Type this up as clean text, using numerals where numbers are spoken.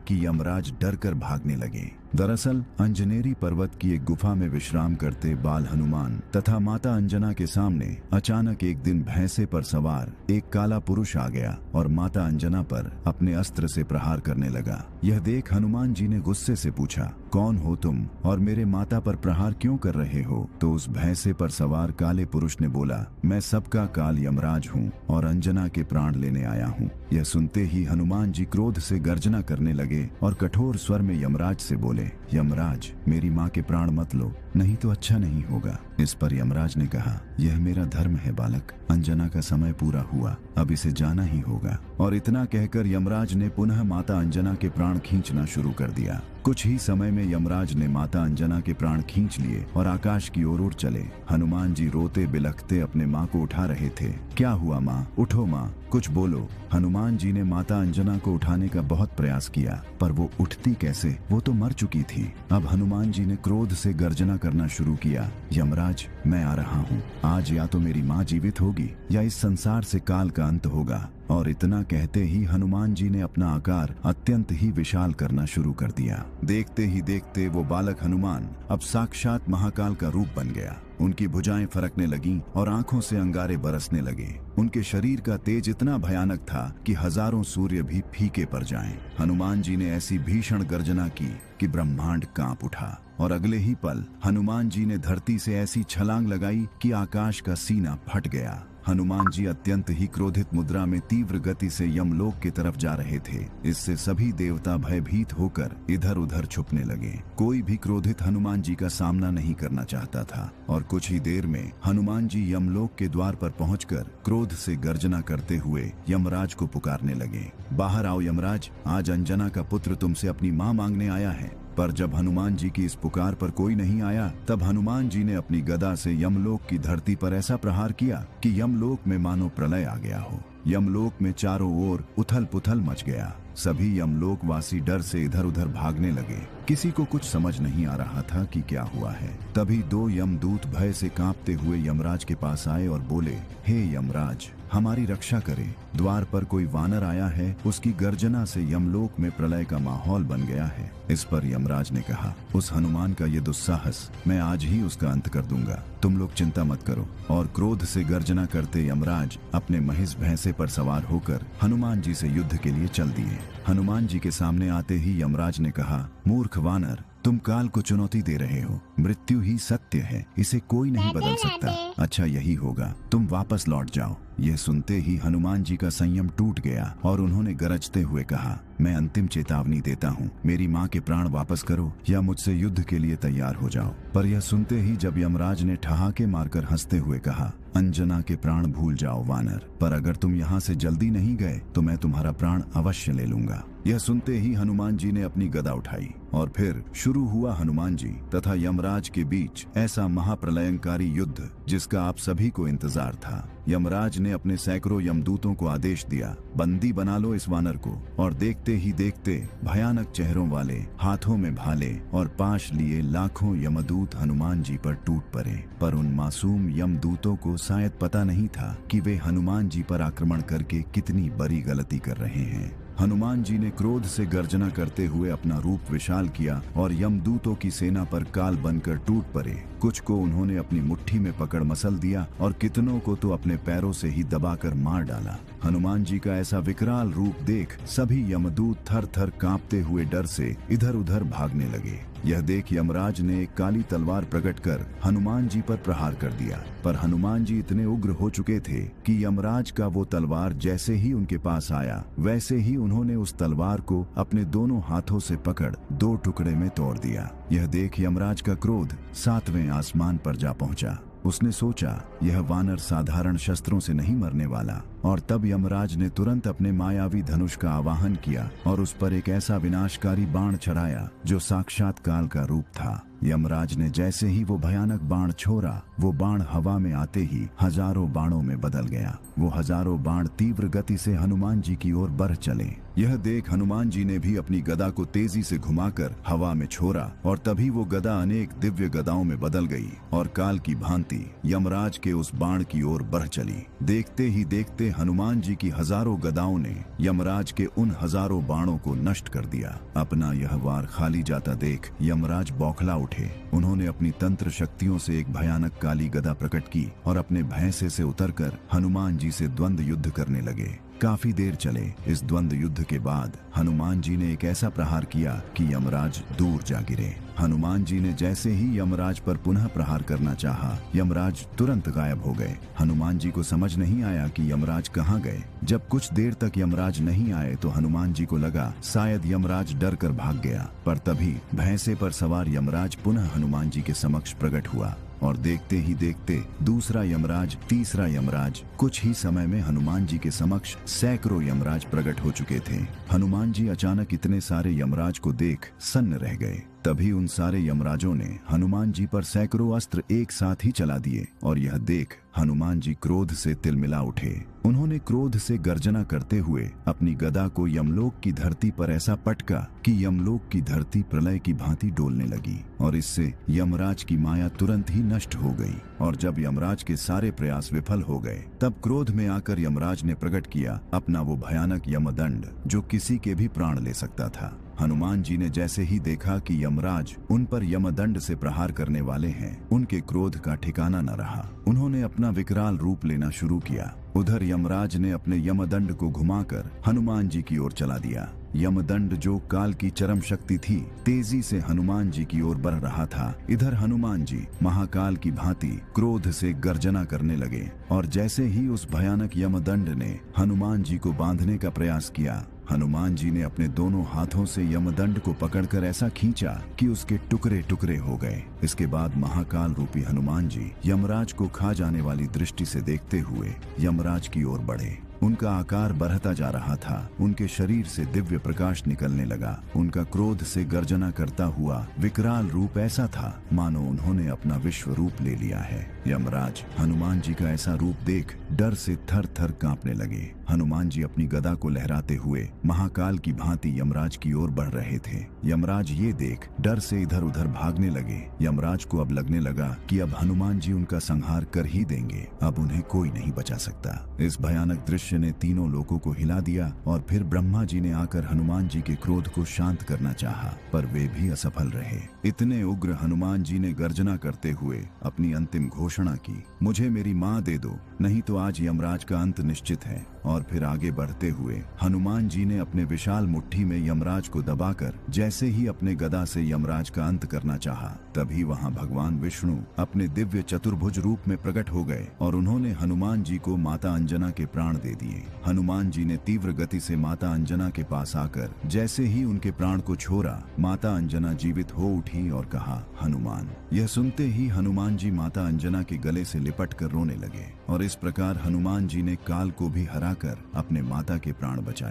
कि यमराज डरकर भागने लगे। दरअसल अंजनेरी पर्वत की एक गुफा में विश्राम करते बाल हनुमान तथा माता अंजना के सामने अचानक एक दिन भैंसे पर सवार एक काला पुरुष आ गया और माता अंजना पर अपने अस्त्र से प्रहार करने लगा। यह देख हनुमान जी ने गुस्से से पूछा, कौन हो तुम और मेरे माता पर प्रहार क्यों कर रहे हो? तो उस भैंसे पर सवार काले पुरुष ने बोला, मैं सबका काल यमराज हूँ और अंजना के प्राण लेने आया हूँ। यह सुनते ही हनुमान जी क्रोध से गर्जना करने लगे और कठोर स्वर में यमराज से बोले, यमराज, मेरी माँ के प्राण मत लो, नहीं तो अच्छा नहीं होगा। इस पर यमराज ने कहा, यह मेरा धर्म है बालक, अंजना का समय पूरा हुआ, अब इसे जाना ही होगा। और इतना कहकर यमराज ने पुनः माता अंजना के प्राण खींचना शुरू कर दिया। कुछ ही समय में यमराज ने माता अंजना के प्राण खींच लिए और आकाश की ओर उड़ चले। हनुमान जी रोते बिलखते अपने माँ को उठा रहे थे। क्या हुआ माँ? उठो माँ, कुछ बोलो। हनुमान जी ने माता अंजना को उठाने का बहुत प्रयास किया, पर वो उठती कैसे? वो तो मर चुकी थी। अब हनुमान जी ने क्रोध से गर्जना करना शुरू किया, यमराज, मैं आ रहा हूँ। आज या तो मेरी माँ जीवित होगी या इस संसार से काल का अंत होगा। और इतना कहते ही हनुमान जी ने अपना आकार अत्यंत ही विशाल करना शुरू कर दिया। देखते ही देखते वो बालक हनुमान अब साक्षात महाकाल का रूप बन गया। उनकी भुजाएं फरकने लगीं और आंखों से अंगारे बरसने लगे। उनके शरीर का तेज इतना भयानक था कि हजारों सूर्य भी फीके पड़ जाएं। हनुमान जी ने ऐसी भीषण गर्जना की कि ब्रह्मांड कांप उठा और अगले ही पल हनुमान जी ने धरती से ऐसी छलांग लगाई कि आकाश का सीना फट गया। हनुमान जी अत्यंत ही क्रोधित मुद्रा में तीव्र गति से यमलोक की तरफ जा रहे थे। इससे सभी देवता भयभीत होकर इधर उधर छुपने लगे। कोई भी क्रोधित हनुमान जी का सामना नहीं करना चाहता था और कुछ ही देर में हनुमान जी यमलोक के द्वार पर पहुंचकर क्रोध से गर्जना करते हुए यमराज को पुकारने लगे, बाहर आओ यमराज, आज अंजना का पुत्र तुमसे अपनी मां मांगने आया है। पर जब हनुमान जी की इस पुकार पर कोई नहीं आया, तब हनुमान जी ने अपनी गदा से यमलोक की धरती पर ऐसा प्रहार किया कि यमलोक में मानो प्रलय आ गया हो। यमलोक में चारों ओर उथल पुथल मच गया। सभी यमलोक वासी डर से इधर उधर भागने लगे। किसी को कुछ समझ नहीं आ रहा था कि क्या हुआ है। तभी दो यमदूत भय से कांपते हुए यमराज के पास आए और बोले, हे यमराज, हमारी रक्षा करें। द्वार पर कोई वानर आया है, उसकी गर्जना से यमलोक में प्रलय का माहौल बन गया है। इस पर यमराज ने कहा, उस हनुमान का ये दुस्साहस मैं आज ही उसका अंत कर दूंगा। तुम लोग चिंता मत करो। और क्रोध से गर्जना करते यमराज अपने महिष भैंसे पर सवार होकर हनुमान जी से युद्ध के लिए चल दिए। हनुमान जी के सामने आते ही यमराज ने कहा, मूर्ख वानर, तुम काल को चुनौती दे रहे हो। मृत्यु ही सत्य है, इसे कोई नहीं बदल सकता। अच्छा यही होगा, तुम वापस लौट जाओ। यह सुनते ही हनुमान जी का संयम टूट गया और उन्होंने गरजते हुए कहा, मैं अंतिम चेतावनी देता हूँ, मेरी माँ के प्राण वापस करो या मुझसे युद्ध के लिए तैयार हो जाओ। पर यह सुनते ही जब यमराज ने ठहाके मारकर हंसते हुए कहा, अंजना के प्राण भूल जाओ वानर, पर अगर तुम यहाँ से जल्दी नहीं गए तो मैं तुम्हारा प्राण अवश्य ले लूंगा। यह सुनते ही हनुमान जी ने अपनी गदा उठाई और फिर शुरू हुआ हनुमान जी तथा यमराज के बीच ऐसा महाप्रलयंकारी युद्ध जिसका आप सभी को इंतजार था। यमराज ने अपने सैकड़ों यमदूतों को आदेश दिया, बंदी बना लो इस वानर को। और देखते ही देखते भयानक चेहरों वाले, हाथों में भाले और पाश लिए लाखों यमदूत हनुमान जी पर टूट पड़े। पर उन मासूम यमदूतों को शायद पता नहीं था कि वे हनुमान जी पर आक्रमण करके कितनी बड़ी गलती कर रहे हैं। हनुमान जी ने क्रोध से गर्जना करते हुए अपना रूप विशाल किया और यमदूतों की सेना पर काल बनकर टूट पड़े। कुछ को उन्होंने अपनी मुट्ठी में पकड़ मसल दिया और कितनों को तो अपने पैरों से ही दबाकर मार डाला। हनुमान जी का ऐसा विकराल रूप देख सभी यमदूत थर थर कांपते हुए डर से इधर उधर भागने लगे। यह देख यमराज ने एक काली तलवार प्रकट कर हनुमान जी पर प्रहार कर दिया। पर हनुमान जी इतने उग्र हो चुके थे कि यमराज का वो तलवार जैसे ही उनके पास आया, वैसे ही उन्होंने उस तलवार को अपने दोनों हाथों से पकड़ दो टुकड़े में तोड़ दिया। यह देख यमराज का क्रोध सातवें आसमान पर जा पहुंचा। उसने सोचा यह वानर साधारण शस्त्रों से नहीं मरने वाला। और तब यमराज ने तुरंत अपने मायावी धनुष का आवाहन किया और उस पर एक ऐसा विनाशकारी बाण चढ़ाया जो साक्षात काल का रूप था। यमराज ने जैसे ही वो भयानक बाण छोड़ा, वो बाण हवा में आते ही हजारों बाणों में बदल गया। वो हजारों बाण तीव्र गति से हनुमान जी की ओर बढ़ चले। यह देख हनुमान जी ने भी अपनी गदा को तेजी से घुमाकर हवा में छोड़ा और तभी वो गदा अनेक दिव्य गदाओं में बदल गई और काल की भांति यमराज के उस बाण की ओर बढ़ चली। देखते ही देखते हनुमान जी की हजारों गदाओं ने यमराज के उन हजारों बाणों को नष्ट कर दिया। अपना यह वार खाली जाता देख यमराज बौखला उठे। उन्होंने अपनी तंत्र शक्तियों से एक भयानक काली गदा प्रकट की और अपने भैंसे से उतरकर हनुमान जी से द्वंद्व युद्ध करने लगे। काफी देर चले इस द्वंद्व युद्ध के बाद हनुमान जी ने एक ऐसा प्रहार किया कि यमराज दूर जा गिरे। हनुमान जी ने जैसे ही यमराज पर पुनः प्रहार करना चाहा, यमराज तुरंत गायब हो गए। हनुमान जी को समझ नहीं आया कि यमराज कहाँ गए। जब कुछ देर तक यमराज नहीं आए तो हनुमान जी को लगा शायद यमराज डर कर भाग गया, पर तभी भैंसे पर सवार यमराज पुनः हनुमान जी के समक्ष प्रकट हुआ और देखते ही देखते दूसरा यमराज, तीसरा यमराज, कुछ ही समय में हनुमान जी के समक्ष सैकड़ों यमराज प्रकट हो चुके थे। हनुमान जी अचानक इतने सारे यमराज को देख सन्न रह गए। तभी उन सारे यमराजों ने हनुमान जी पर सैकड़ों अस्त्र एक साथ ही चला दिए और यह देख हनुमान जी क्रोध से तिलमिला उठे। उन्होंने क्रोध से गर्जना करते हुए अपनी गदा को यमलोक की धरती पर ऐसा पटका कि यमलोक की धरती प्रलय की भांति डोलने लगी और इससे यमराज की माया तुरंत ही नष्ट हो गई। और जब यमराज के सारे प्रयास विफल हो गए तब क्रोध में आकर यमराज ने प्रकट किया अपना वो भयानक यमदंड जो किसी के भी प्राण ले सकता था। हनुमान जी ने जैसे ही देखा कि यमराज उन पर यमदंड से प्रहार करने वाले हैं, उनके क्रोध का ठिकाना न रहा। उन्होंने अपना विकराल रूप लेना शुरू किया। उधर यमराज ने अपने यमदंड को घुमाकर हनुमान जी की ओर चला दिया। यमदंड जो काल की चरम शक्ति थी, तेजी से हनुमान जी की ओर बढ़ रहा था। इधर हनुमान जी महाकाल की भांति क्रोध से गर्जना करने लगे और जैसे ही उस भयानक यमदंड ने हनुमान जी को बांधने का प्रयास किया, हनुमान जी ने अपने दोनों हाथों से यमदंड को पकड़कर ऐसा खींचा कि उसके टुकड़े टुकड़े हो गए। इसके बाद महाकाल रूपी हनुमान जी यमराज को खा जाने वाली दृष्टि से देखते हुए यमराज की ओर बढ़े। उनका आकार बढ़ता जा रहा था। उनके शरीर से दिव्य प्रकाश निकलने लगा। उनका क्रोध से गर्जना करता हुआ विकराल रूप ऐसा था मानो उन्होंने अपना विश्व रूप ले लिया है। यमराज हनुमान जी का ऐसा रूप देख डर से थर थर कांपने लगे। हनुमान जी अपनी गदा को लहराते हुए महाकाल की भांति यमराज की ओर बढ़ रहे थे। यमराज ये देख डर से इधर उधर भागने लगे। यमराज को अब लगने लगा कि अब हनुमान जी उनका संहार कर ही देंगे, अब उन्हें कोई नहीं बचा सकता। इस भयानक दृश्य ने तीनों लोगों को हिला दिया और फिर ब्रह्मा जी ने आकर हनुमान जी के क्रोध को शांत करना चाहा, पर वे भी असफल रहे। इतने उग्र हनुमान जी ने गर्जना करते हुए अपनी अंतिम घोषणा की, मुझे मेरी माँ दे दो, नहीं तो आज यमराज का अंत निश्चित है। और फिर आगे बढ़ते हुए हनुमान जी ने अपने विशाल मुट्ठी में यमराज को दबाकर जैसे ही अपने गदा से यमराज का अंत करना चाहा, तभी वहां भगवान विष्णु अपने दिव्य चतुर्भुज रूप में प्रकट हो गए और उन्होंने हनुमान जी को माता अंजना के प्राण दे दिए। हनुमान जी ने तीव्र गति से माता अंजना के पास आकर जैसे ही उनके प्राण को छोड़ा, माता अंजना जीवित हो उठी और कहा, हनुमान। यह सुनते ही हनुमान जी माता अंजना के गले से लिपट कर रोने लगे और इस प्रकार हनुमान जी ने काल को भी हराकर अपने माता के प्राण बचा